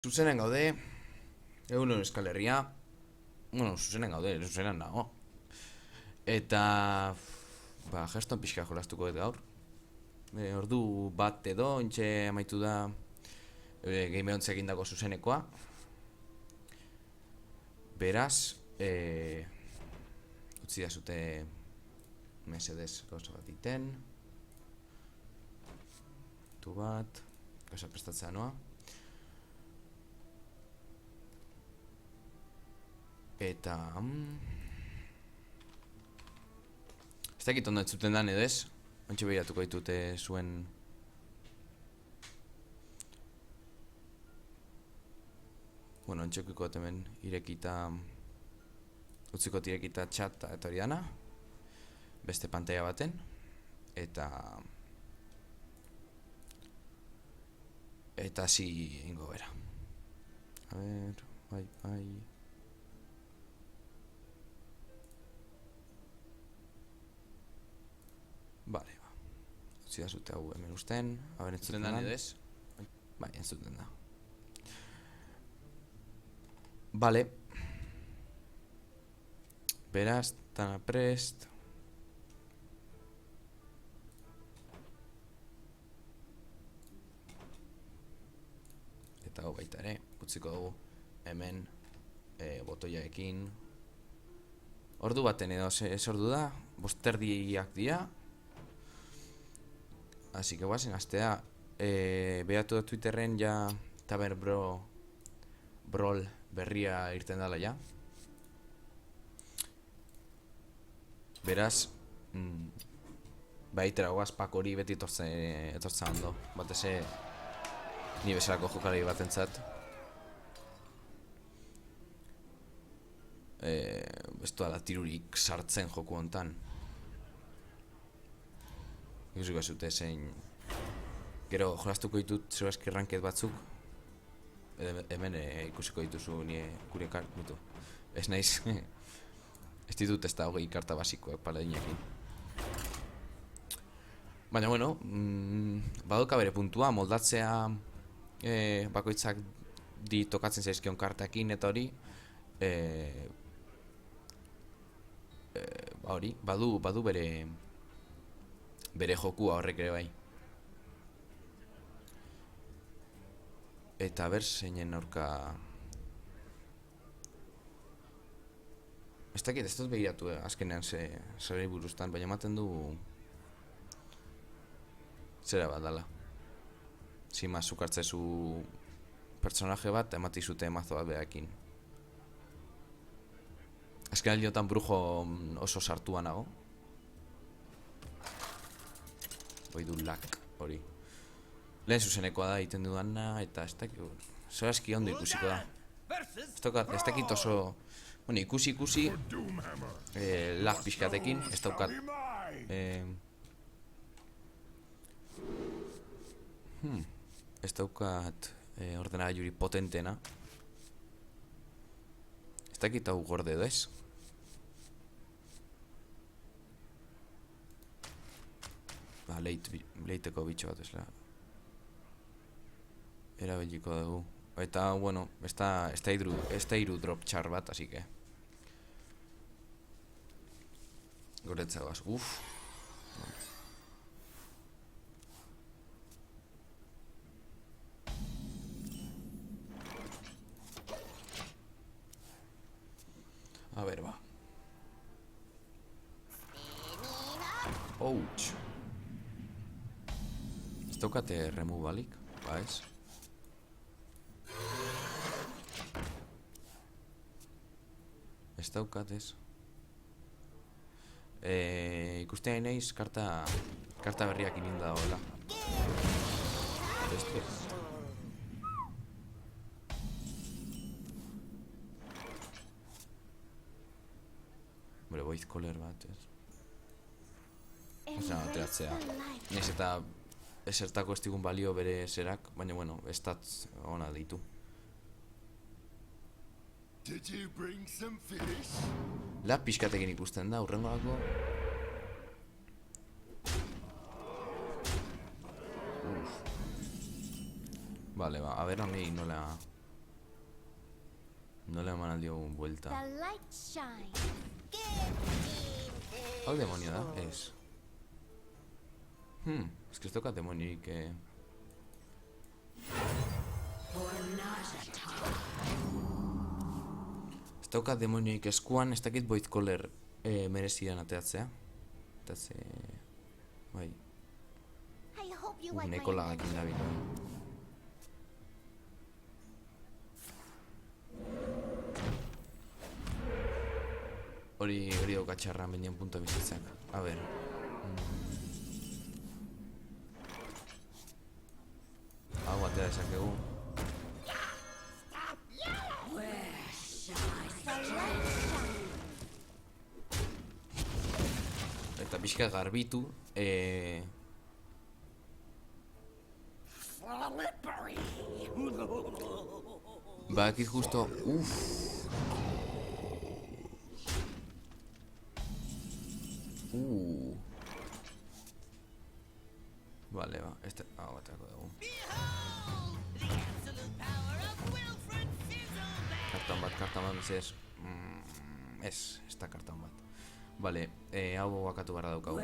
Zuzenen gaude, egun Euskal Herria. Bueno, zuzenen gaude, zuzenen nago. Eta, geston pixka jolastuko dut gaur. Ordu bat edo, intxe amaitu da Game on egindako zuzenekoa. Beraz, utzi da zute mesedez gauza bat iten. Tu bat, gauza prestatzea noa. Eta... ez dakit ondo entzuten dan edo ez. Ontxe behiratuko ditute zuen... Bueno, ontxekiko hemen irekita... utziko irekita chat eta hori dana. Beste pantalla baten. Eta... eta hasi ingo bera. A ver, bai... Vale, ba. Utsi da zute hau hemen usten. Haber entzuten da edo ez? Bai, entzuten da. Vale. Beraz, tan aprest. Eta hau baita ere, utziko dugu hemen botoiaekin. Ordu baten edo ez ordu da, bosterdiak dira. Así que guazen, astea behatu da Twitterren ja Taber Brawl berria irten dala ja. Beraz, baitera guaz pak hori beti etortzen ondo. Bateze ni bezalako jokalari bat entzat. Ez da tirurik sartzen joku hontan. Ikusiko zute zein... gero jolastuko ditut zeurazki ranket batzuk. Hemen ikusiko dituzu nire gure kartu. Ez naiz... ez ditut ez da hogei karta basikoak paladinekin. Baina bueno, badoka bere puntua, moldatzea bakoitzak di tokatzen zaizkion kartakin eta hori hori, badu bere jokua horrek ere bai. Eta ber zeinen aurka... ez dakit, ez dut behiratu azkenean zerei buruztan, baina ematen du zera bat dala. Zima zukartzezu personaje bat, emati zute mazo bat behakin. Azken aldiotan brujo oso sartua nago. Hoi du lak hori. Lehen zuzenekoa da egiten dudana eta ez dakit... zorazki ondo ikusiko da. Ez dakit oso... bueno, ikusi lag pixkatekin, ez daukat ez daukat ordenagailuri potentena. Ez dakit hau gorde edo ez. Leiteko bitxo bat esla erabiliko dugu. Eta, bueno, ez da iru drop txar bat, así que goretza goaz, a ver, ba. Ouch. Ez daukate removalik, ba ez? Ez daukat ez. Ikusten naiz karta berriak ininda dagoela. Bore, voice caller bat ez. Osa, ateratzea. Naiz eta esertako ez digun balio bere zerak, baina bueno, stats ona ditu. La pixkatekin ikusten da, urrengoako. Vale, ba, a ver honi nola Nola eman aldiogun buelta. The light shine. Hau demonio da? Ez. Ez que ez daukat demonioik, Ez daukat demonioik eskuan, ez dakit Void Caller merezidan ateatzea. Ateatze... Bai, I hope you like my neko lagakin da bila. Hori daukatxarra mendian punto bizitzak. A ber. Hau atea dezakegu. Eta pixka garbitu. Bakit justo... Vale, va, este... bateako dugu. Kartan bat, misez. Ez da kartan bat. Vale, hau bakatu barra daukagu.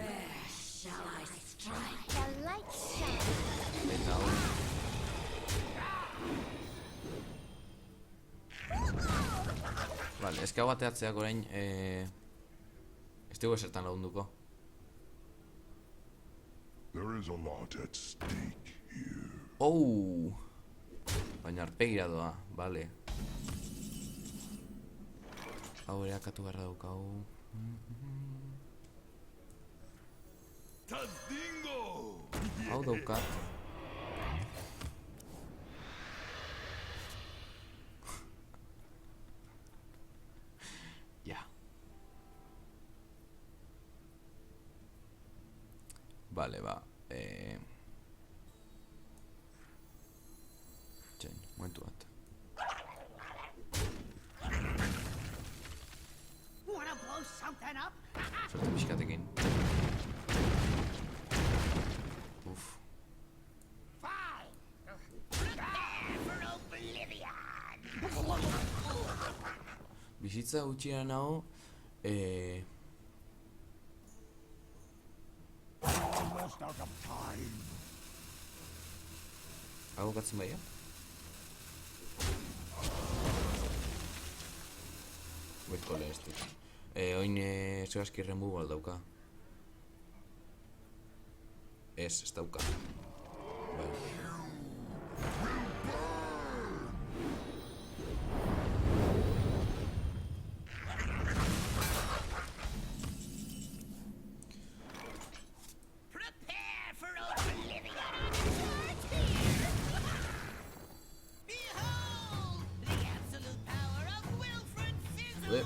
Eta hau... Vale, ez que hau bateatzeak orain... Ez dugu esertan lagunduko. There is a lot at stake here. Oh! Baina arpegira doa, vale. Hau ere akatu barra daukagu. Hau daukat. Ja. Vale, ba. Txain, momentu bat. Sorte pixkatekin. Uf. Bizitza gutxira nago, hau katzen baia? Void Caller ez dut. Oin segazki removal dauka. Ez dauka. Bai.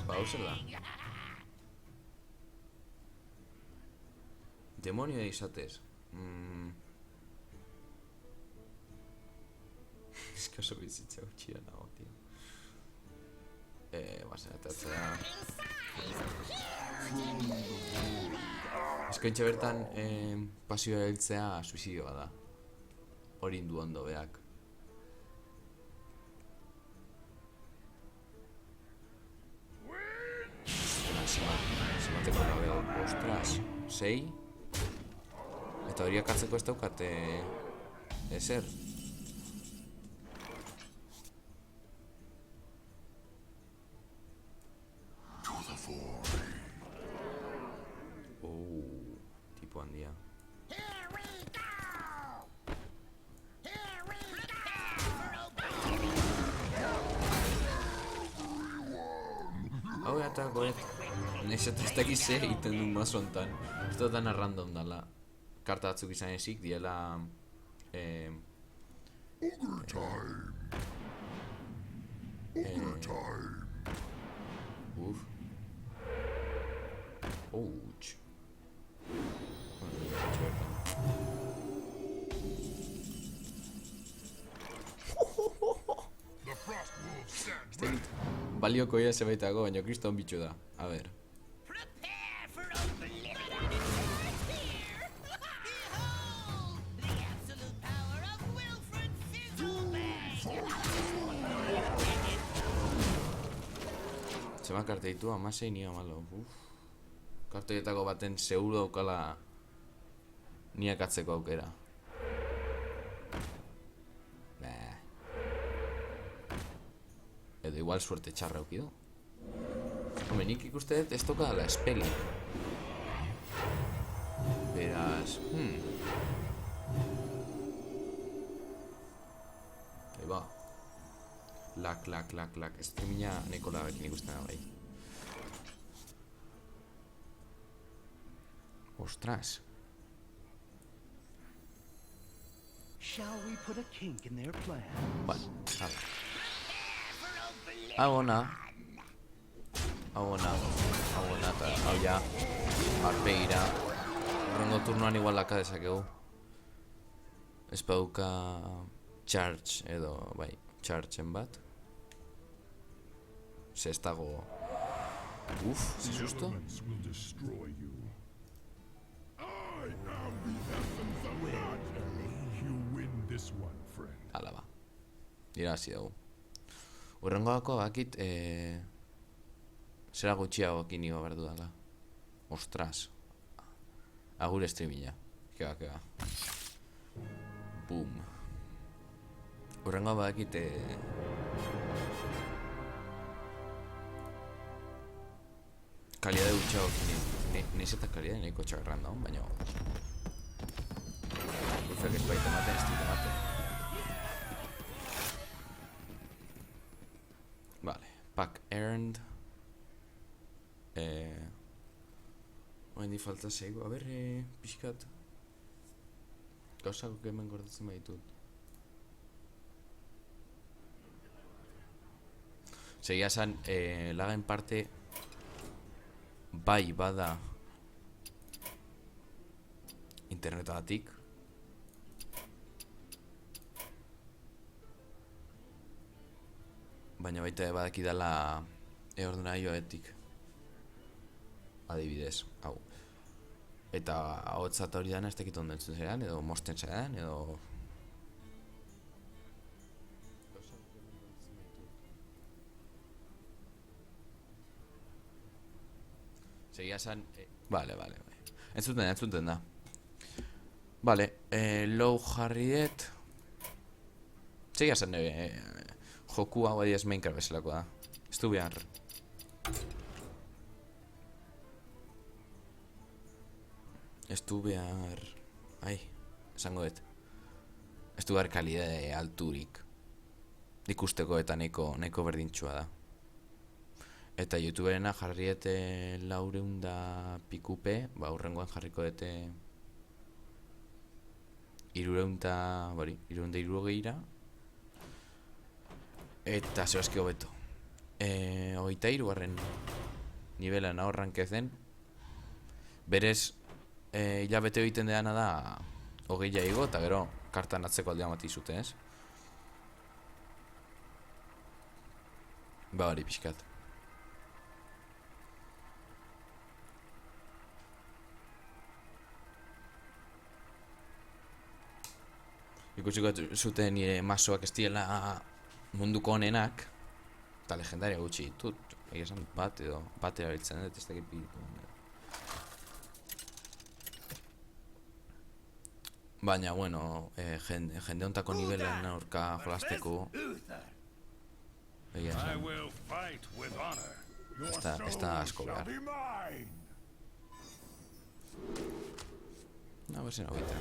Pausela. Demonio izatez. Ez que oso bizitza gutxira nago, tio. Bazen atatzea. Eskointxe bertan pasioa heltzea suizidioa da. Hori indu ondo beak. Zimateko gabe hau, ostras, 6. Eta horiak atzeko ez daukat ezer. Tipo handia. Hau eta goret Naiz eta ez dakiz ze egiten duen mazo hontan. Ez dut dana random dala. Karta batzuk izan ezik diela... Uf. Ouch. Balioko ia zebaitago, baina kriston bitxu da. A ber. Zema karte ditu, 16 ni 14. Kartoietako baten seguro daukala niakatzeko aukera. Edo igual suerte txarra aukido. Hombre, nik ikuste dut ez toka dela espeli. Beraz, Eba. Lak. Streamina neko lagakin ikusten da bai. Ostras. Shall we put a kink in their plan? Bueno, hala. Hau ona, eta hau ja, arpegira. Horrengo turnoan igual laka dezakegu. Ez baduka charge edo, bai, chargeen bat. Ze ez dago... ze susto. Elements will destroy you. I am the essence of magic. You win this one, friend. Hala ba. Irabazi dugu. Urrengoako bakit, zera gutxiagokin igo behar dudala. Ostras. Agur streamina. Keba. Boom. Urrengoa bakit, kalidade gutxiagokin. Neiz eta kalidade nahiko txagarran daun, baina... Ufek ez baita maten, ez dut maten. Vale, pack earned. Oendi falta zeigo, a ber, pixkat. Gauzako hemen gordatzen baitut. Segia zan, lagain parte bai bada internetatik. Baina baita badaki dela ordenagailuetik. Adibidez, hau. Eta ahotsa eta hori dana ez dakit ondo entzun zean, edo mosten zean, edo... Segia zan... Vale. Entzuten da. Vale, low jarriet... Segia zan joku hau adiaz Minecraft bezalako da. Ez du behar. Ai, esango dut. Ez du behar kalidade alturik. Ikusteko eta neko berdintxua da. Eta youtuberena jarriete 400 pikupe, ba hurrengoan jarriko dute 360 eta zehazki hobeto. 23. Nivelan ahorrankezen. Berez, hilabete egiten dena da 20 igo, eta gero kartan atzeko aldea mati zute, ez? Ba hori pixkat. Ikusiko zuten nire masoak ez diela munduko honenak, eta legendaria gutxi ditut. Egia esan bat erabiltzen dut, ez dakit biditu. Baina, bueno, jende hontako nivelen aurka jolasteko. Egia esan. Ez da asko behar. A ver si no ahorita.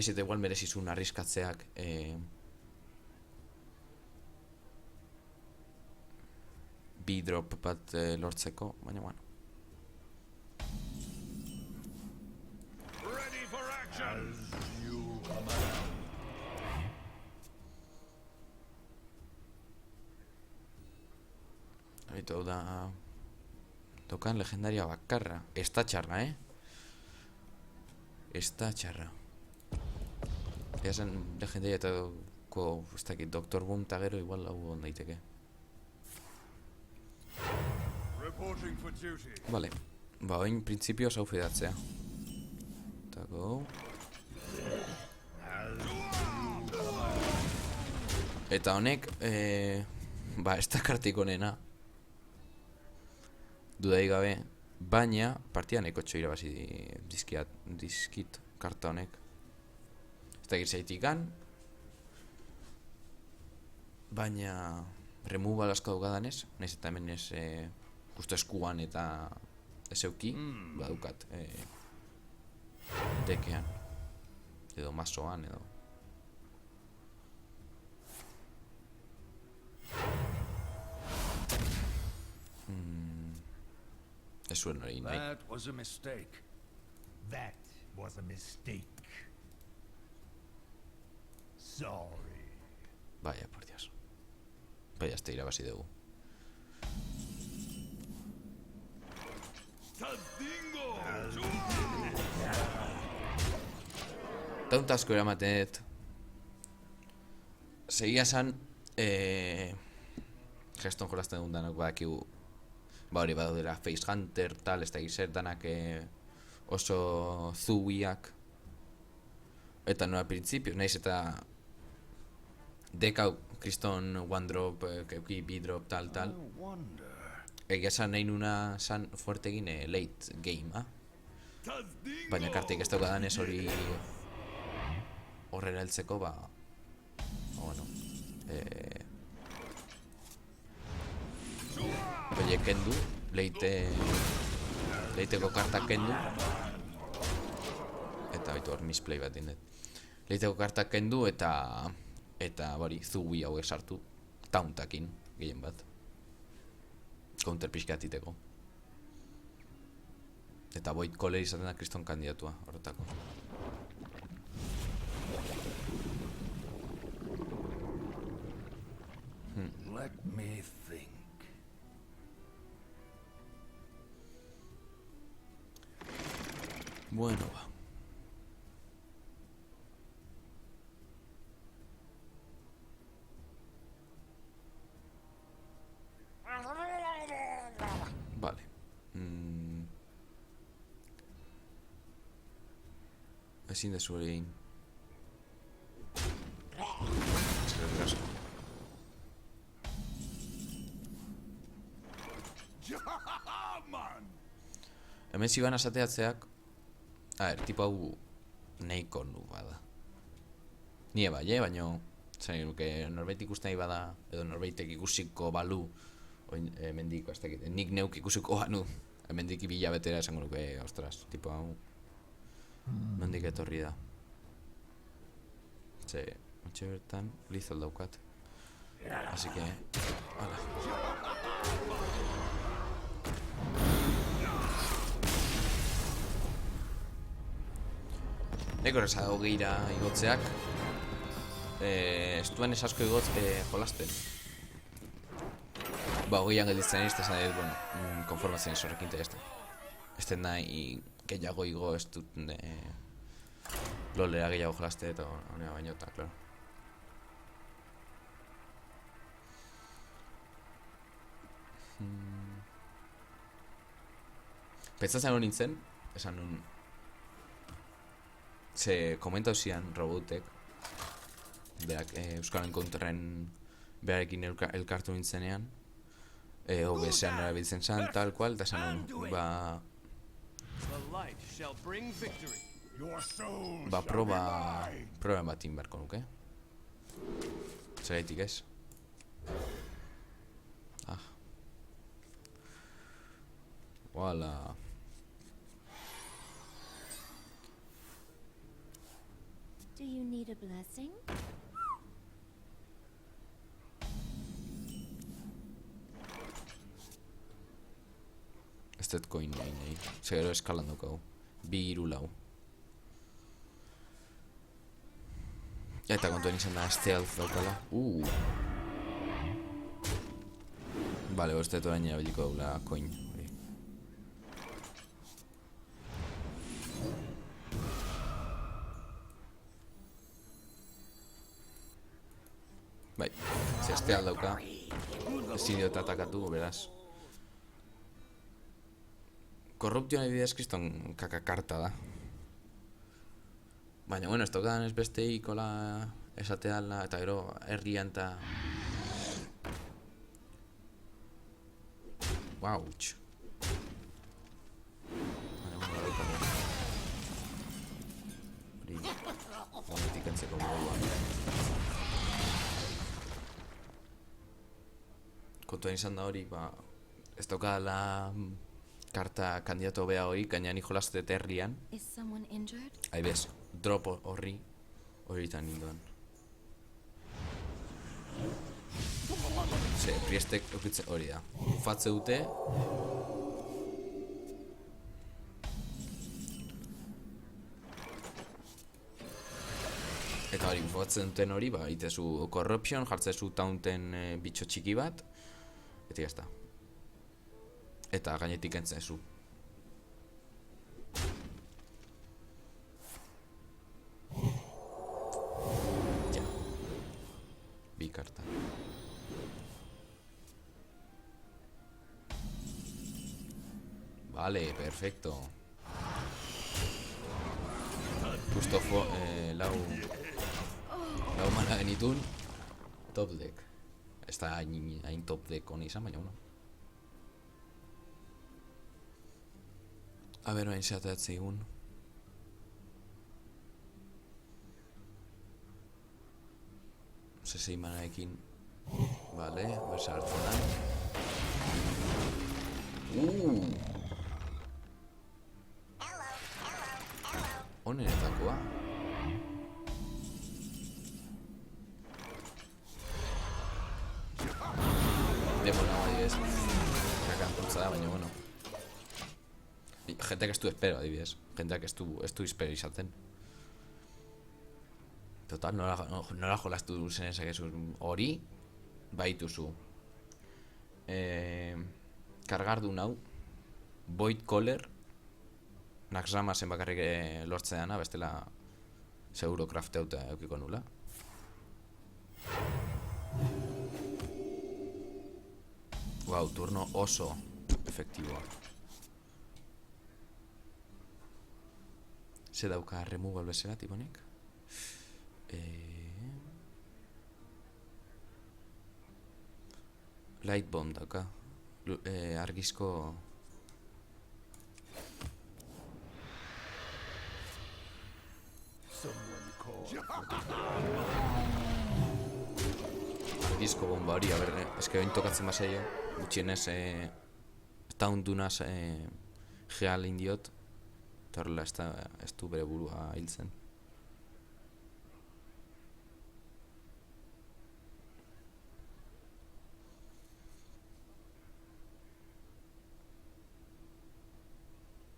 Ez eta igual merezizun arriskatzeak B-drop bat lortzeko, baina bueno. Haitu da... Tokan legendaria bakarra. Ez da txarra, Ez da txarra. Ea zen legendaria eta ez dakit, Dr. Boom eta gero igual hau daiteke. Vale. Ba, oin printzipioz hau fidatzea. Tako. Eta honek, ba, ez da kartik onena. Dudai gabe. Baina, partida neko txo irabazi dizkit karta honek. Ez da girzaitikan. Baina, removal asko daugadanez. Naiz eta hemen ez justo eskuan eta ez euki. Badukat dekean. Edo masoan edo. Ez zuen hori nahi. That was a mistake. That was a mistake. Sorry. Vaya, por Dios. Vaya, este irabazi dugu. Taunt asko eramatet. Segia esan geston jolazten dugun danak badakigu. Ba hori badaudela Face Hunter, tal, ez da gizet danak oso zubiak. Eta nola principio, naiz eta dekau kriston one drop, keuki bi drop, tal. Egia esan nahi nuna san fuerte egin late game, baina kartik ez daukadan ez hori horrela heltzeko, ba bueno, oie kendu, leiteko kartak kendu. Eta baitu hor misplay bat dindet. Leiteko kartak kendu eta bori zubi hauek sartu tauntakin gehien bat. Counter pixkatiteko. Eta Void Caller izaten da kriston kandidatua horretako. Let me think. Bueno, va. Vale. Ezin dezu hori egin. Eskerrik asko. Hemen ziban asateatzeak. A ver, tipo hau nahiko nu bada. Nie bai, baina zain nuke norbait ikusten nahi bada, edo norbaitek ikusiko balu, mendiko, ez dakit, nik neuk ikusiko banu, mendik ibila betera esango nuke, ostras, tipo hau nondik etorri da. Ze, ontxe bertan, lethal daukat. Así que, hala. Neko erreza hogeira igotzeak. Ez duen esasko igotz jolasten. Ba, hogeian gelditzen ez, esan dut, bueno, konformatzen ez horrekin ez da. Ez den nahi gehiago igo ez dut lolera gehiago jolaste eta honea baino eta, klaro. Pentsatzen hori nintzen, esan nun ze komentau zian Robotek berak Euskal Encounterren berarekin elkartu nintzenean OBS-ean erabiltzen zan, tal cual, eta esan nun, ba proben bat inberko nuke. Zeraitik ez? Voila. Do you need a blessing? Ez dut coin nahi. Segero eskalan dukagu. 2, 3, 4. Eta kontuen izan da stealth daukala. Vale, ez dut orain erabiliko daula coin. Bai, ze stealth dauka. Ezin diot atakatu, beraz. Korruptioan adibidez kriston kakakarta da. Baina, bueno, ez tokan ez besteik hola esateala, eta gero herrian eta... Wauch. Baina, bueno, hori parra. Hori, honetik entzeko moduan. Kontuan izan da hori, ba, ez tokala karta kandidato bea hori, gaina ni jolaztet herrian. Is someone injured? Bez, drop horritan ninduan. Ze, priestek okitze hori da. Ufatze dute. Eta hori, ufatzen duten hori, ba, itezu corruption, jartzezu taunten bitxo txiki bat. Eta jazta. Eta gainetik entzezu. Ja. Bi karta. Vale, perfecto. Justo lau mana genitun. Top deck. Ez da hain top deck honi izan, baina uno. A ber, hain zehatatze egun. Zesei manaekin. Vale, berza hartzen da. Honenetakoa. Demona adibidez. Kakantuntza da, baina bueno. Jenteak ez du espero adibidez. Jenteak ez du espero izaten. Total, nola jolaztu zen ezakezu hori. Baituzu. Kargardu nau. Void Caller. Naxxama zen bakarrik lortzeana, bestela seguro crafteuta eukiko nula. Wow, turno oso efektiboa. Ze dauka removal bezala tiponik. Light bomb dauka. Argizko... Argizko bomba hori, a ber, eske oin tokatzen basaio, gutxienez taundunaz geal indiot, eta horrela ez du bere burua hiltzen.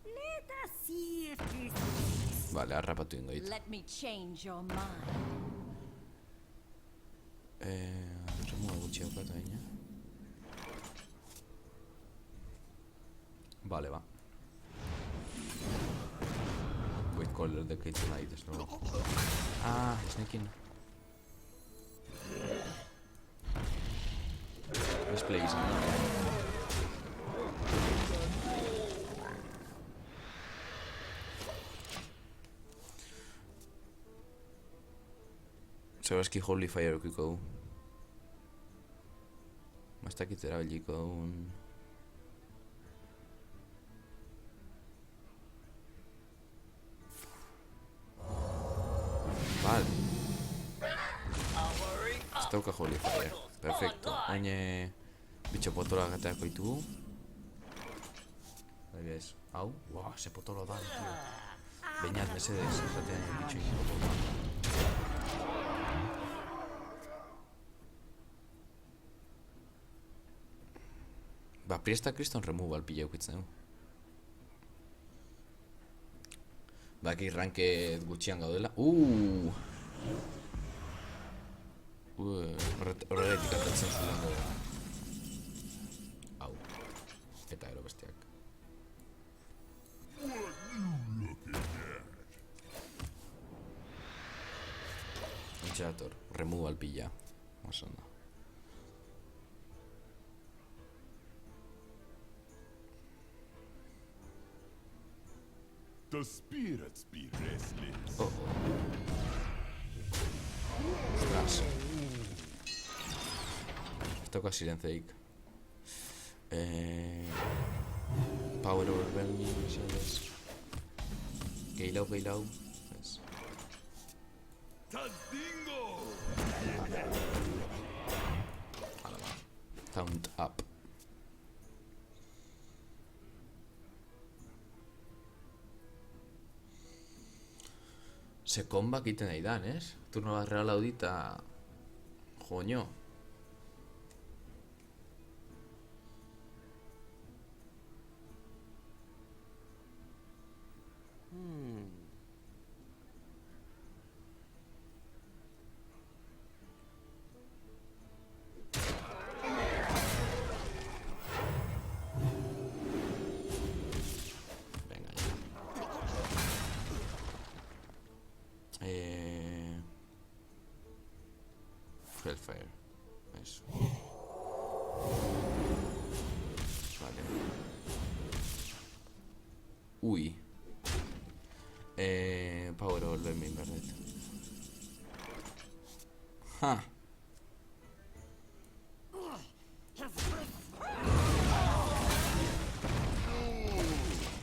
Let us see if this. Vale, harrapatu ingo dit. Let me change your mind. Remua gutxi haukatu baina. Vale, ba. Void Caller dekaitzen nahi desno. Ah, esnekin. Misplay izan. Segurazki Holy Fire okiko du. Mastakit erabiliko duen... Vale. Ez dauka Holy Fire. Perfecto. Hain bitxo potola gateako ditugu. Adibidez, hau. Wow, ze potolo da, tío. Beñat mesedez, esatean bitxo potoloa. Ba, priesta kriston removal pila eukitzen du. Ba, eki ranket gutxian gaudela. Horregatik atatzen zuen gaudela. Hau. Eta gero besteak. Intxerator, removal pila. Masanda. The spirits be restless. Oh. Ostras. Esto casi sirenzeik. Power overwhelming, ¿sabes? Gailau. ¿Sabes? Tadingo! Count up. Se comba egiten nahi dan, ez? Turno bat real audita... Joño. Venga ya. Hellfire. Eso. Vale. Uy. Power overwhelming, ¿verdad? Ja.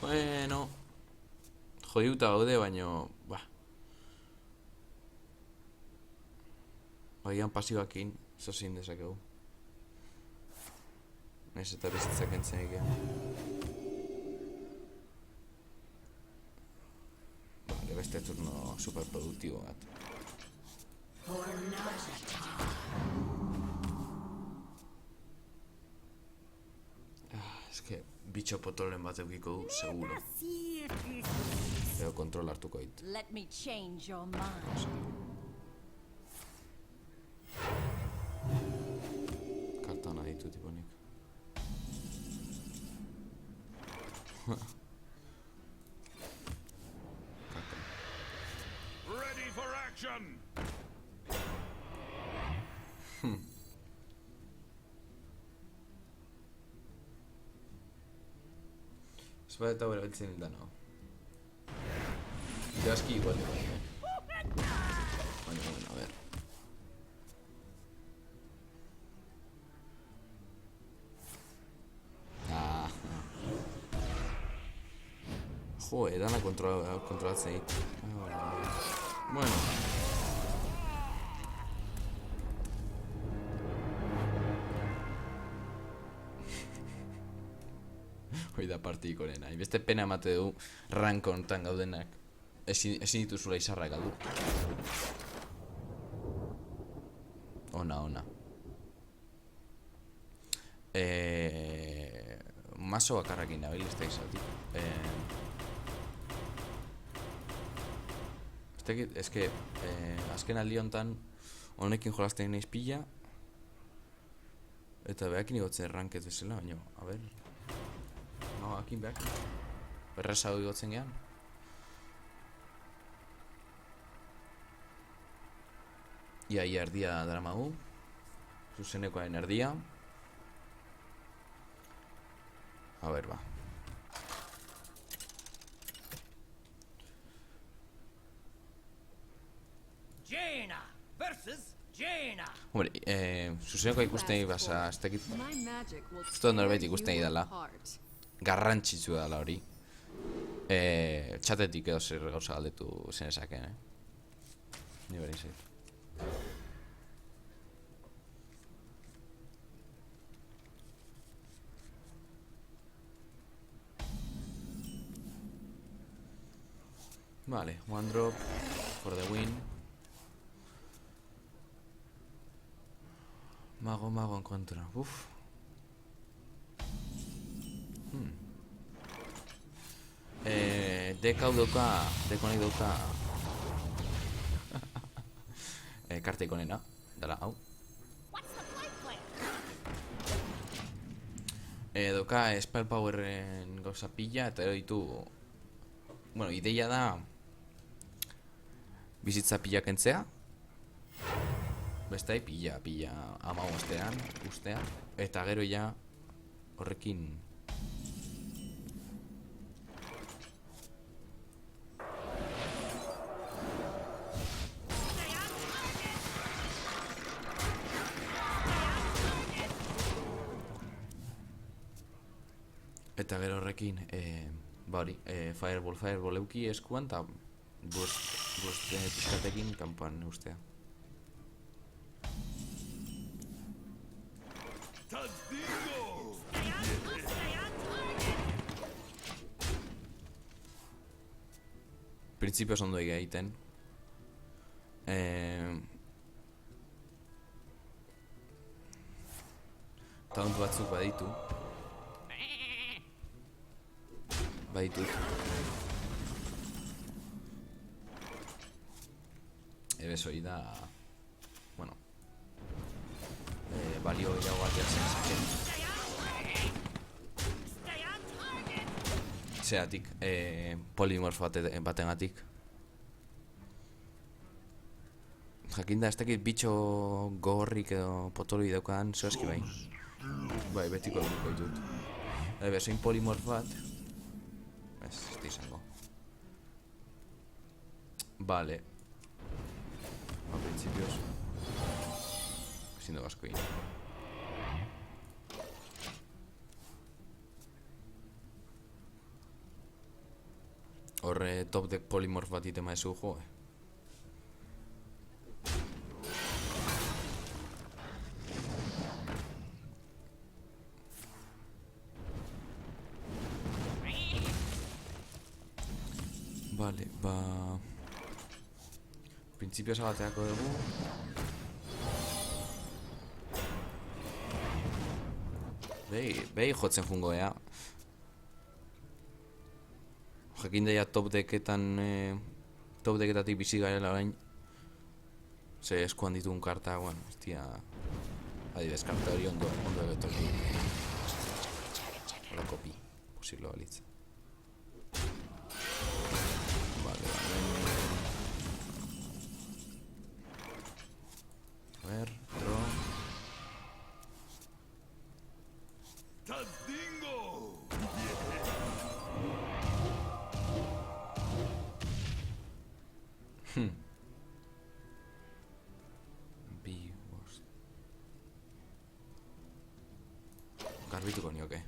Bueno. Jodiuta gaude, baino... Bah. Agian pasibakin, zozin dezakegu. Naiz eta bizitzak entzen egia. Vale, beste turno superproduktibo bat. Eske, bitxo potolen bat eukiko du, seguro. See if this... Edo kontrol hartuko dit. Let me change your mind. Karta hona ditu tiponik. Ready for action! Espada eta bera beltzen hildan hau. Idazki igual de bai, Bueno, a ver. Jo, dana kontrolatzen dit. Bueno. Hoi da partiko nena. Beste pena emate du rank honetan gaudenak. Ezin dituzula izarrak galdu. Ona. Maso bakarrakin nabil, ez da izatik. Ez que, azken aldi honetan honekin jolazten naiz pila. Eta behakin igotzen ranket bezala, baina, a ber. No, akin behak. Berrezago igotzen gehan. Ia erdia daramagu. Zuzenekoaren erdia. A ber, ba. Jaina versus Jaina. Hombre, zuzeneko ikusten basa, ez dakit. Zuto norbait ikusten idala. Garrantzitsu dela hori. Txatetik edo zer gauza galdetu zen esaken, Ni bera izait. Vale, one drop for the win. Mago en contra. Uf. Dek hau doka, dek honek doka. Karte ikonena, dala, hau. What's the flight plan? Doka spell poweren gauza pila, eta ero ditu... Bueno, ideia da... Bizitza pila kentzea. Bestai pila ama ustea. Eta gero ja horrekin Eta gero horrekin, ba hori, fireball euki eskuan, eta burst pizkatekin kanpoan ustea. Printzipioz ondo egiten. Taunt batzuk baditu. Baditut. Ebezoi da... Bueno... balio gehiago ateratzen zaken. Zeatik, polimorf batengatik. Jakinda, ez dakit bitxo gogorrik edo potolo ideukan zoazki bai. Bai, betiko duko ditut. Bezoin polimorf bat. Ez izango. Vale. A principios. Siendo gaskoin. Horre top deck polimorf bat itema ezu joe. Vale, ba... Printzipioz abateako dugu. Behi jotzen jungo, ea. Jakin daia top decketatik bizi garela orain. Ze eskuan ditugun karta, bueno, estia... Adibidez, karta hori ondo ebetorki. Hola kopi, posiblo balitza. A ver, draw. Garbituko nioke.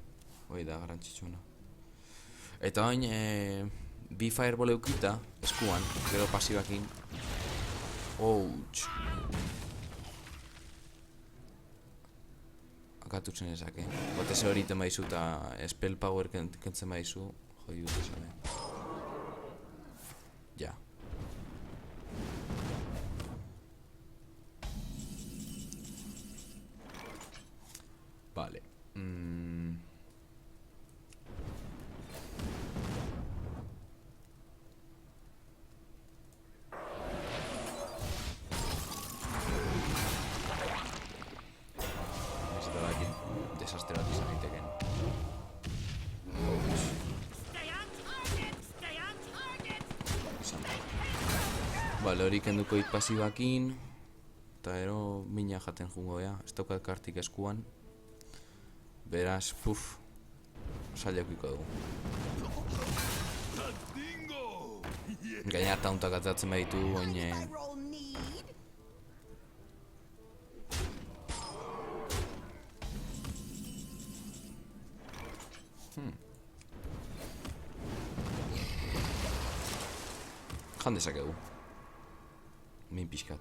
Hoi da garrantzitsuna. Eta oin, bi fireball eukita eskuan, gero pasibakin. Ouch. Akatutzen ezake. Botese hori iten baizu eta spell power kentzen baizu. Jodi dut esame. Ja. Vale. Desastre bat izan daiteken. Izan da. Bale, hori kenduko dit pasibakin. Eta ero mina jaten jungo ea. Ez daukat kartik eskuan. Beraz, saliakiko dugu. Gaina tauntak atzatzen baditu, oine... Jan dezakegu. Min pixkat.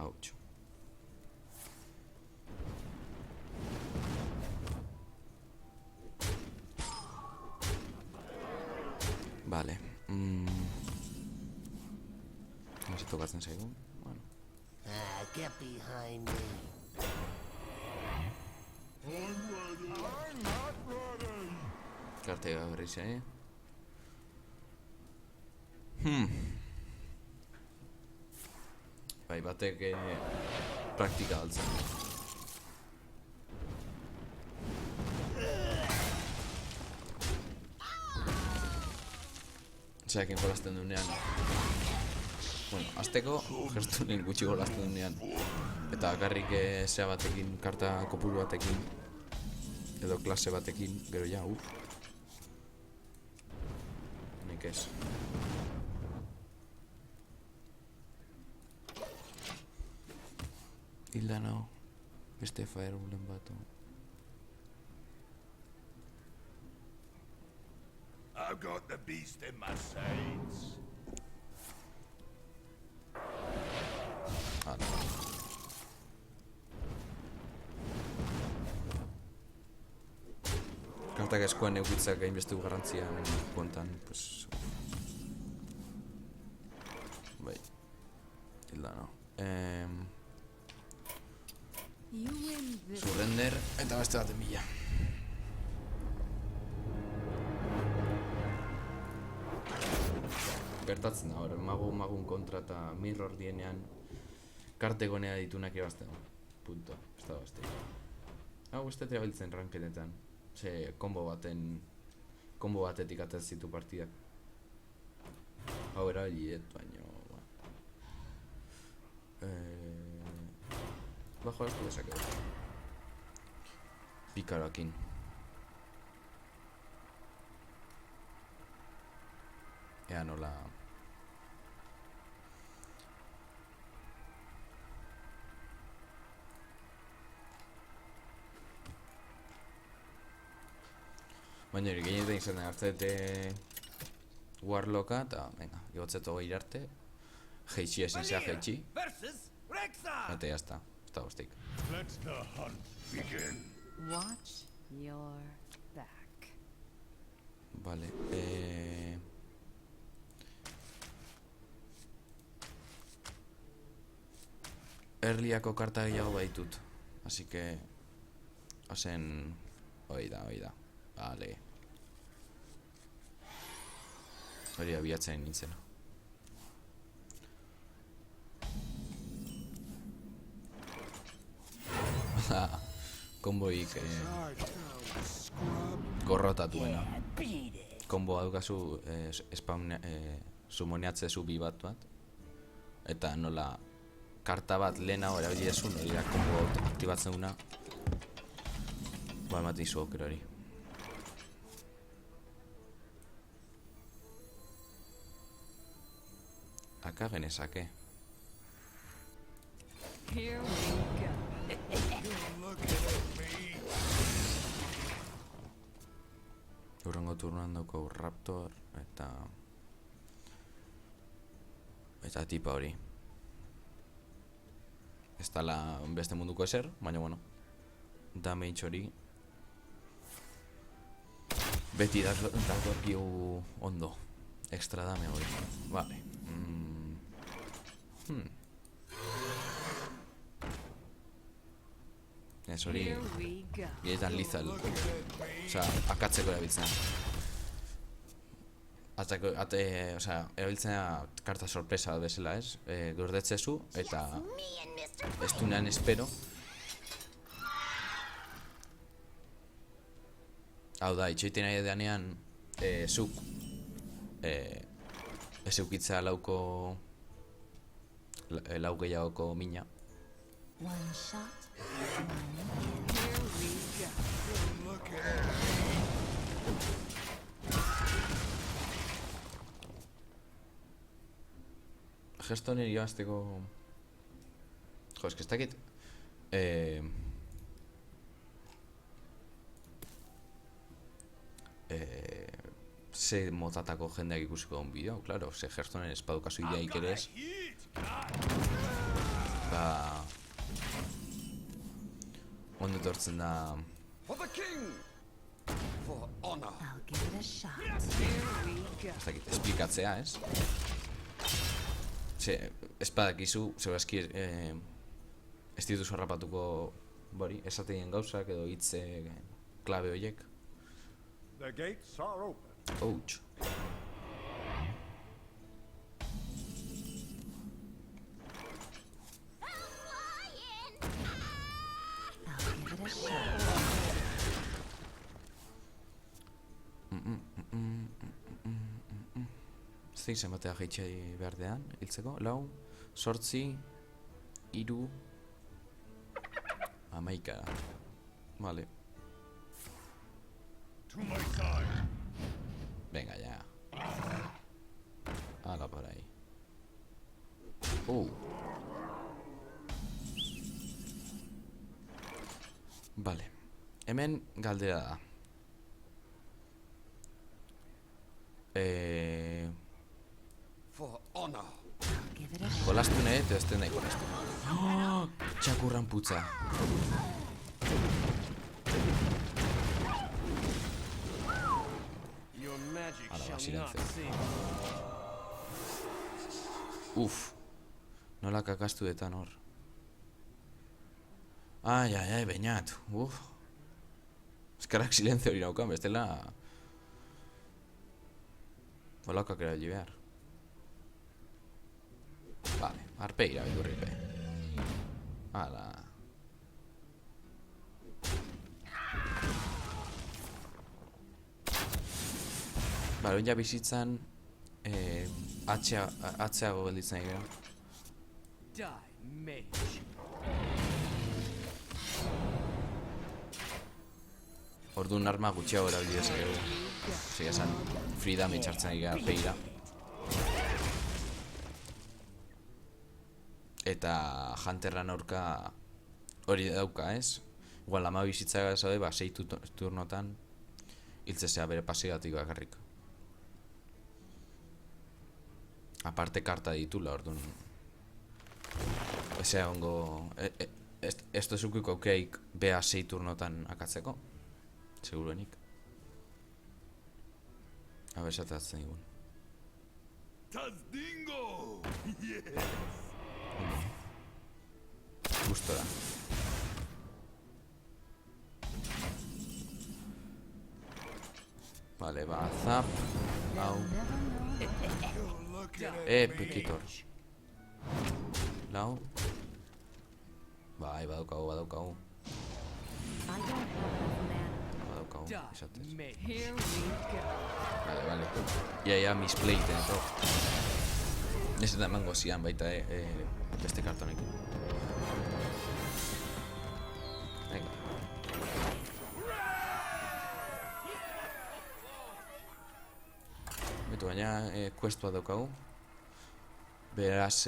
Ouch. Vale. Hasi tokatzen zaigu. Bueno. Get behind me. Kartega berriz, Bai, batek praktika altzen. Zeakin jolazten duenean. Bueno, azteko gestunin gutxi jolazten duenean. Eta garrik zea batekin, karta kopuru batekin. Edo klase batekin, gero ja, Nik ez. Hilda nao. Beste fireballen bat. I've got the beast in my sights. Kartak eskoen eukitzak gainbeste garrantzia kontan, pues... Bai, hilda, no? You win this. Surrender eta beste baten bila. Gertatzen da, hor, magun kontra eta mirror dienean karte gonea ditunak irabazten. Punto, ez da beste. Hau beste trabiltzen ranketetan. Ze kombo batetik atez zitu partidak. Hau erabiliet, baina... Bajo estu dezakegu. Pikaroakin. Ea nola... Baina hori gehienetan izan da hartzete Warlocka eta, venga, igotzeto gehi arte Heitxi ezin zea heitxi versus Rexxar. eta jazta, ez da guztik. Let the hunt begin. Watch your back. Vale, Earlyako karta gehiago baitut, así que... Ozen... Hoi da. Vale. Hori abiatzen nintzena. Komboik gorrotatuena. Komboa dukazu sumoniatze zu bi bat. Eta nola karta bat lehenago erabilezun, hori da kombo aktibatzen duna. Ba, ematen izu okero hori. Aka genezake. Here we go. Urrengo turnoan dauko Raptor eta tipa hori. Ez dala beste munduko ezer, baina bueno, damage hori beti datorkigu ondo. Extra dame hori. Vale. Ez hori Here we go. gehietan lethal. Osea, akatzeko erabiltzen. Erabiltzen karta sorpresa bezala, ez? Gordetzezu eta ez dunean espero. Hau da, itxoiten nahi edanean zuk ez eukitza lau gehiagoko mina. One shot. Here we go. Gesto niri irabazteko... Jo, ez dakit... Ze motatako jendeak ikusiko un bideo, claro, ze Hearthstonen espadukazu ideaik ere ez. Ba... Ondo etortzen da... For the king. For honor. I'll give it a shot. Here we go. Ez dakit, esplikatzea, ez? Ze, espadakizu, zebazki ez dituzu harrapatuko bori, esateien gauzak edo hitze klabe horiek. The gates are open. Ouch. I'll give it a shot. Zein zenbatea jaitxei behardean, hiltzeko, 4, 8, 3, 11. Vale. To my side. Venga, ya. Hala por ahí. Vale. Hemen galdera da. For honor. Give it a shot. Jolastu nahi eta ez nahi jolastu. Oh, txakurran putza. Your magic Ahora va, shall not silencio. sing. Uf. Nola kakastu detan hor. Ai, bainat. Uf. Eskarak silenzio hori naukan, bestela... Bolakak erabili behar. Vale, arpegira bidurripe. Hala. Bale, ja bizitzan... Atzeago gelditzen egira. Die, mage. Orduan arma gutxiago erabili dezakegu. Zega esan, free damage hartzen egira arpegira. Eta Hunterran aurka hori dauka, ez? Igual ama bizitza zaude, 6 turnotan hiltzezea bere pasigatik bakarrik. Aparte karta ditula, orduan. Ezea ongo... Ez dozukiko aukeik bea 6 turnotan akatzeko. Seguruenik. Aber, esatatzen digun. Tazdingo! Gustora. Vale, ba, zap. Hau. Pekitor. Lau. Bai, badaukagu. I don't have enough mana. Badaukagu, Die, esatez. mage. Here we go. Vale. Ja, misplayten eto. Ez eta emango zian baita, beste kartonekin. Venga. Betu baina, quest bat daukagu. Beraz,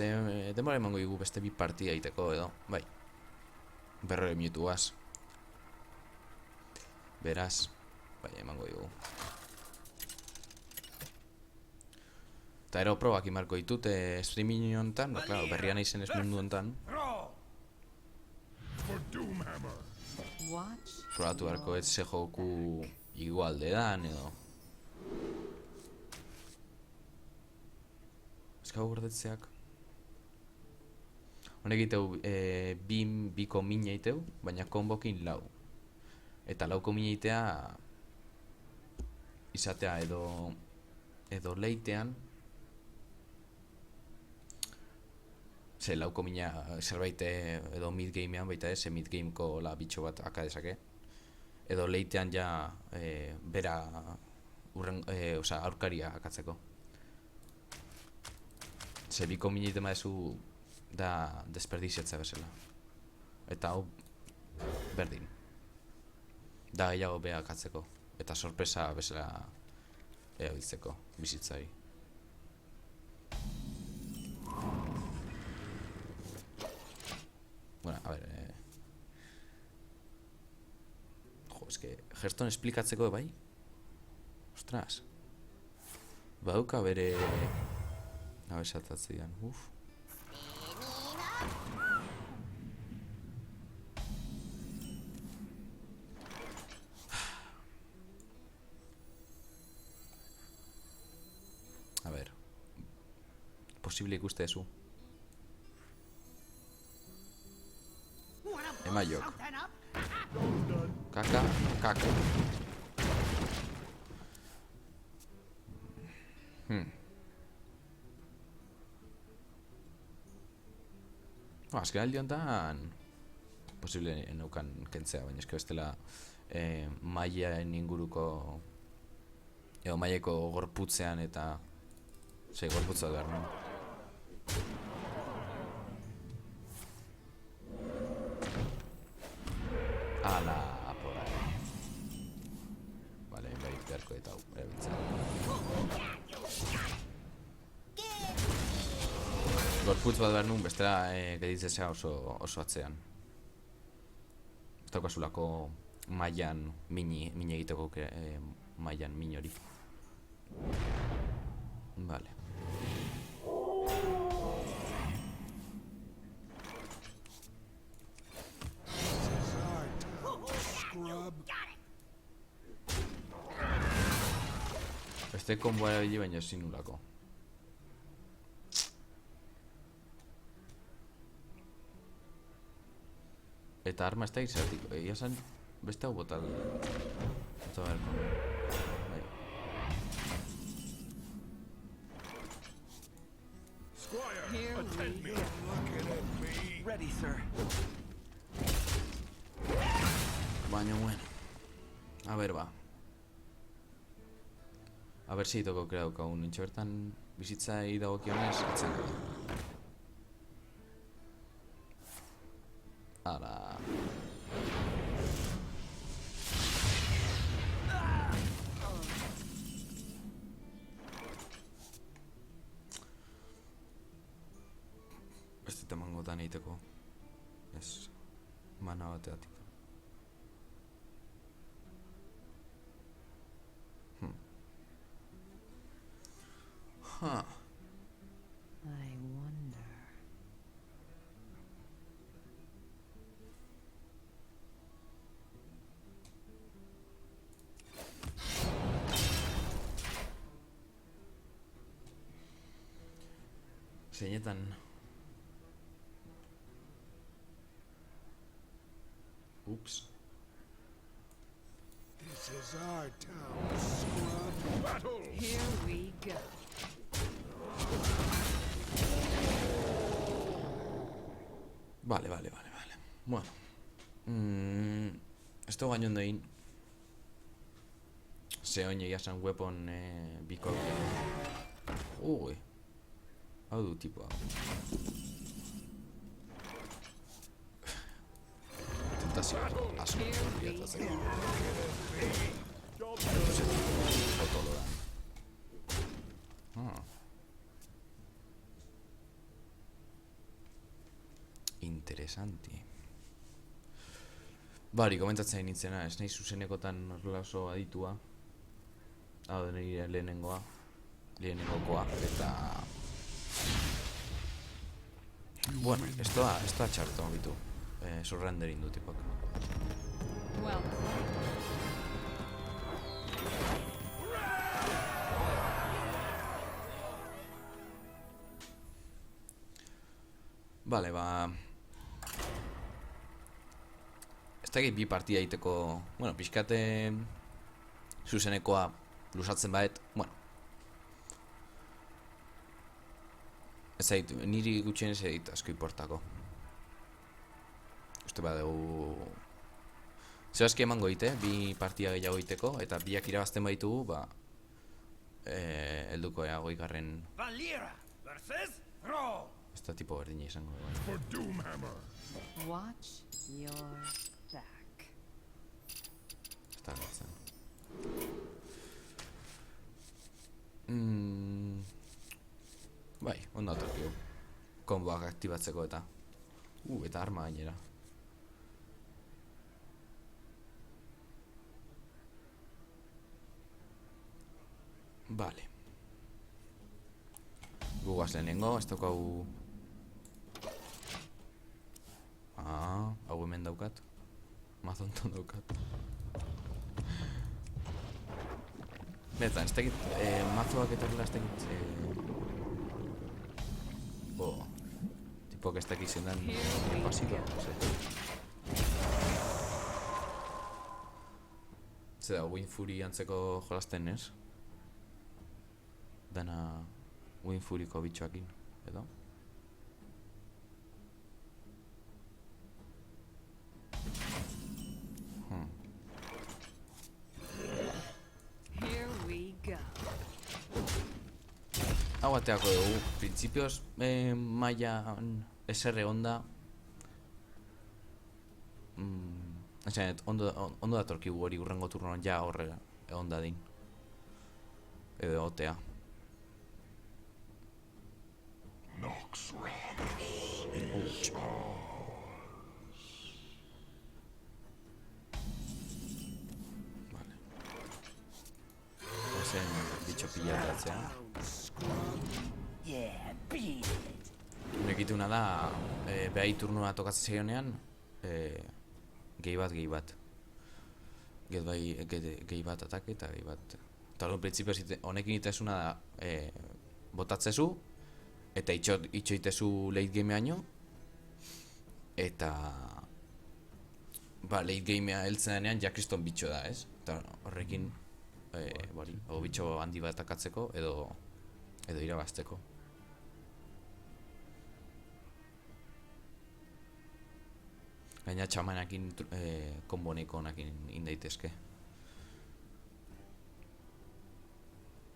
demora emango dugu beste 2 partida egiteko edo, bai. Berrore minutuaz. Beraz, bai, emango dugu. Eta ero probak imarko ditut streaming honetan, ba, claro, berrian izen ez mundu honetan. For Doomhammer. Watch. Probatu beharko ez ze joku igualde dan edo. Eskau gordetzeak. Honek egiteu biko mina egiteu, baina kombokin 4. Eta 4 mina egitea izatea edo leitean. Ze 4 mina zerbait edo mid-gamean baita ez, mid-gameko bitxo bat akadezake. Edo leitean ja bera aurkaria akatzeko. Ze biko mina egiten badezu da desperdiziatza bezala. Eta hau berdin. Da gehiago beha akatzeko. Eta sorpresa bezala erabiltzeko bizitzari. Bueno, a ver... Jo, es que... Hearthstone esplikatzeko bai? Ostras. Badauka bere... Abesatatzen, uf. A ver. Posible ikuste ezu. Emaiok. Kaka. Azken aldi honetan posible neukan kentzea, baina eske bestela maiaen inguruko edo maieko gorputzean eta gorputza behar, no? Ala, por ahí. Vale, berik beharko eta hau erabiltzen. Gorputz bat behar nun, bestela geditzea oso atzean. daukasulako mailan min egiteko mailan min hori. Vale. Beste konboa erabili baina ezin nulako. Eta arma ez da izatik, egia zen beste hau botal. Eta berko. Bai. Squire, Here attend we me. Looking at me. Ready, sir. Baina, bueno. A ver, ba. A ver si toko krea daukagun. Nintxo bertan bizitzai dagokionez, etzen. Ara. Ez dut emangotan egiteko. Ez. Mana bateatik. Huh. I wonder. Zeinetan. Ups. This is our town, scrub. Battle! Here we go. Vale. Bueno. Esto gaino ondo egin. Ze oin egia zen weapon biko. Ui. Hau du tipo hau. Tentazio asko biatatzen. Potolo da. Interesanti. Bari, komentatzen nintzena, ez nahi zuzenekotan horrela oso aditua. Hau da nire lehenengokoa, eta... Bueno, esto da txarto, bitu. Surrendering du tipak. Well, Vale, ba... Ez da bi partida egiteko... Bueno, pixkate... Zuzenekoa lusatzen baet, bueno. Ez zait, niri gutxien ez egit asko importako. Uste badegu... Zebazki emango egite, bi partida gehiago egiteko, eta biak irabazten baitugu, ba... Helduko eagoigarren... Valera versus Ro. Ez da tipo berdina izango. For Doomhammer. Watch your back. Ez da gertzen. Bai, ondo atorkigu. Komboak aktibatzeko eta... eta arma gainera. Vale. Gugaz lehenengo, ez daukagu... hau hemen daukat. Mazonton daukat. Betan, ez tekit, mazoak eta gula ez tekit... Tipok ez tekit zendan pasiko, Zer da, Wind Fury antzeko jolasten ez? Dana Wind Furyko bitxoakin, edo? here we go. Hau bateako dugu, printzipioz mailan SR onda. Ondo datorkigu hori urrengo turnoan ja horrela, onda din. Edo otea. Nox Ramus. bitxo pilatatzea. Yeah, beat it. Nekituna da, behai turnua tokatzen zaionean, gehi bat. Gehi bat atake eta gehi bat. Eta hori printzipioz honekin itezuna da, botatzezu, eta itxo itezu late gameaino, eta late gamea heltzen denean ja kriston bitxo da, ez? Eta horrekin, bitxo handi bat akatzeko edo irabazteko. Gaina txamanakin konboneko honakin indaitezke.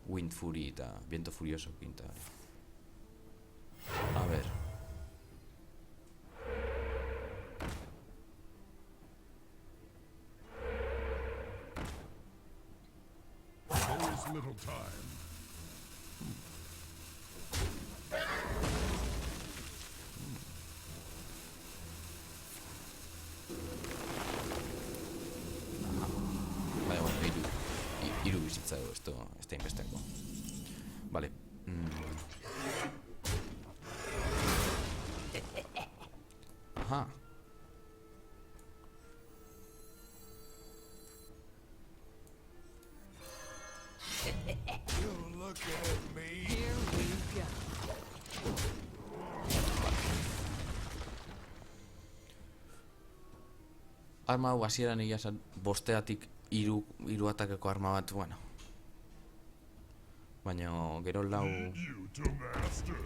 Wind Fury eta Viento Furioso pinta. A ver. There is little time. Vale, bueno, hiru bizitza edo, esto está inbesteko. Vale. Aha. Here we go. Arma hau hasieran egia esan bosteatik hiru atakeko arma bat, bueno. Baina gero You to master.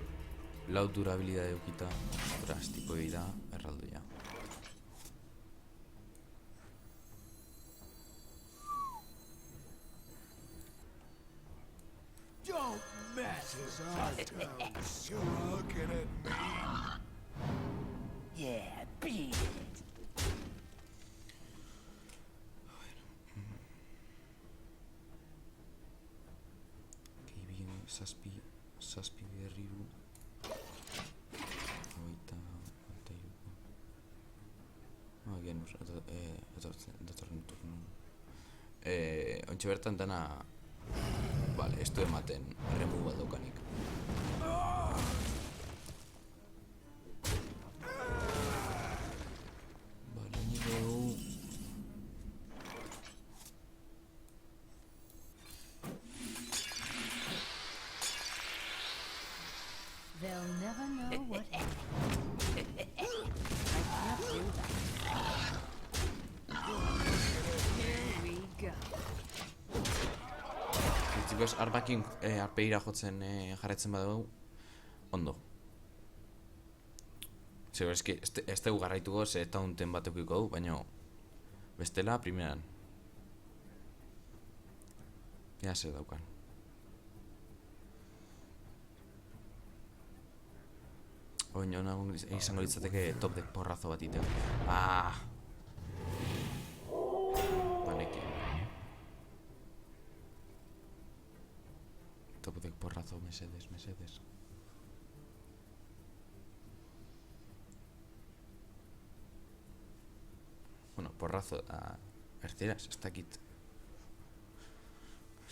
lau durabilidade eukita, ostras, tipo da erraldoia. Don't mess with our toes. You're looking at me. Yeah, beat it. Zazpi berriru. Oita iruko. Agian datorren turno. Ontxe bertan dana, vale, ez du ematen remove bat daukanik. Vale, nire They'll never know what happened. I can't do that. Here we go. printzipioz armakin arpeira jotzen jarretzen badugu, ondo. Zego, eski, ez dugu garraituko, ze eta unten bat eukiko du, baina bestela, primeran. Ja zer daukan. Oin honagun izango litzateke top deck porrazo bat itea. Baneki. Top deck porrazo, mesedes. Bueno, porrazo, erderaz, ez dakit.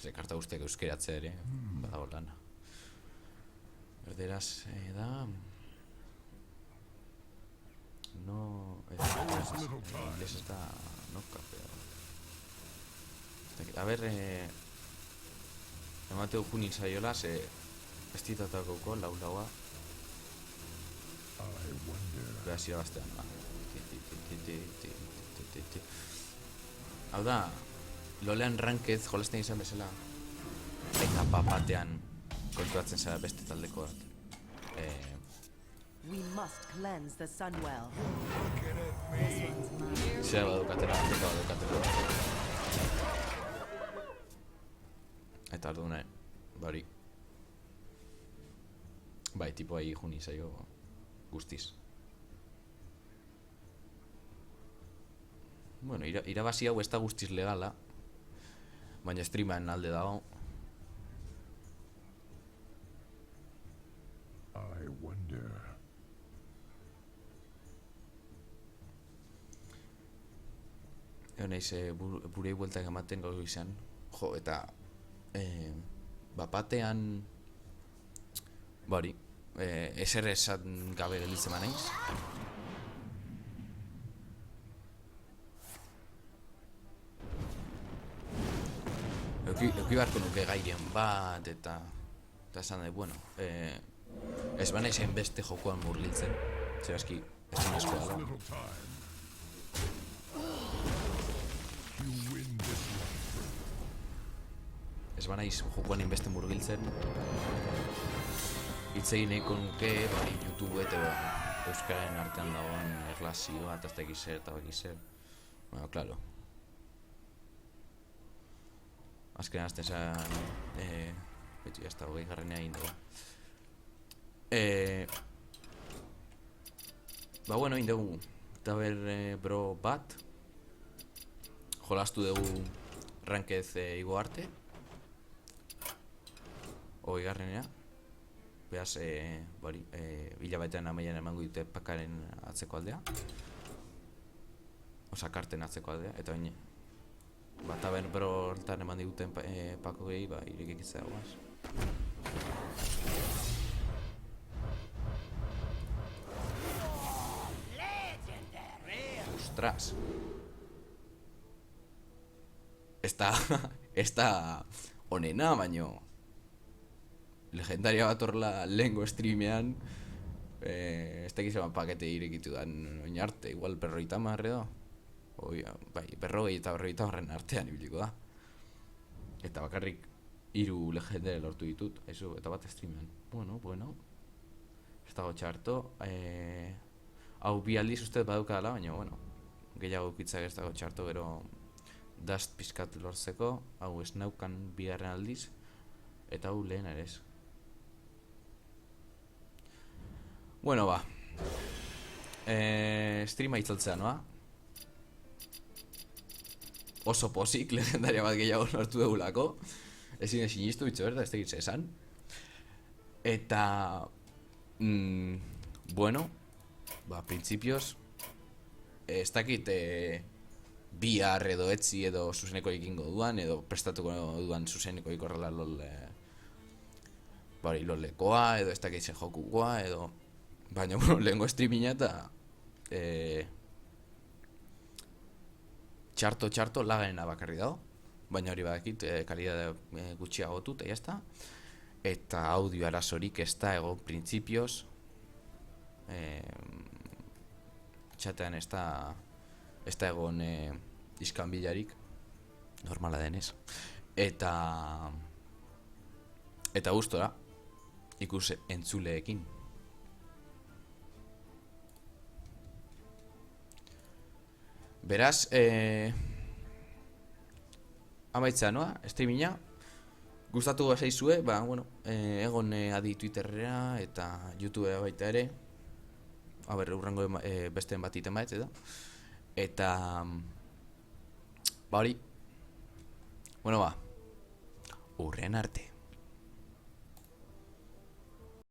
Ze karta guztiak euskeratzea ere, badago lana. Erderaz da... No... inglés ez da... noka, pero... A ver, emateu junin zaiola, ze... ez ditatako laua. Beha zira bastean, hau da, lolean ranked jolazten izan bezala eta papatean kontuatzen zara beste taldeko bat. We must cleanse the Sunwell. Zera badukatera, eta arduna, bari. Bai, tipo ahi juni zaio guztiz. Bueno, irabazi hau ez da guztiz legala, baina streaman alde dago. I wonder. Ego nahiz burei bueltak ematen gaur izan. Jo, eta batean hori, eser esan gabe gelditzen banaiz. Euki beharko nuke gairen bat eta esan dut, bueno, ez banaiz hainbeste jokoan murgiltzen, zer aski esan eskoa da. Little time. You win this one. Ez banaiz jokoan hainbeste murgiltzen, hitzei nahiko nuke, bai, YouTube eta Euskararen artean dagoen erlazioa eta ez da egizer eta egizer. Bueno, claro. Azkenean azten zan, betu jazta, 20garrenea egin dugu. Ba, bueno, egin dugu Taber Bro bat. Jolastu dugu rankez igo arte. 20garrenea. Beaz, hilabatean amaian emango dute pakaren atzeko aldea. Osa, karten atzeko aldea, eta baina Taber Bro hortan eman diguten pako gehi, irekik izan guaz. Ostras. Ez da onena, baino legendaria bat horrela lehengo streamean ez da gizema pakete irekitu dan oin arte, igual 50 edo. Bai, 40 eta 50 artean ibiliko da. Eta bakarrik 3 legendare lortu ditut, eso, eta bat streamean. Bueno. Ez dago txarto. Hau bi aldiz uste baduka dela, baina, bueno, gehiago ukitzak ez dago txarto, gero dust pizkat lortzeko. Hau ez naukan bigarren aldiz, eta hau lehen ere ez. Bueno, ba. Streama itzaltzea noa. Oso posik, legendaria bat gehiago lortu dugulako. Ezin sinistu bitxo berda, ez tegitze esan. Eta bueno, ba, principios ez dakit bihar edo etzi edo zuzeneko ikingo duan, edo prestatuko duan zuzeneko ikorrela lolekoa, edo ez dakit zen jokukoa, edo baina, bueno, lehengo streaminga eta txarto lagarena bakarri dago, baina hori badakit kalidade gutxiagotu eta jazta, eta audio arazorik ez da egon principios, txatean ez da egon iskanbilarik, normala denez, eta gustora ikus entzuleekin. Beraz, amaitzea noa, streaminga. Gustatu zaizue, bueno, egon adi Twitterera eta YouTubea baita ere. Urrango besteen bat iten bat, eta hori, bueno, urren arte.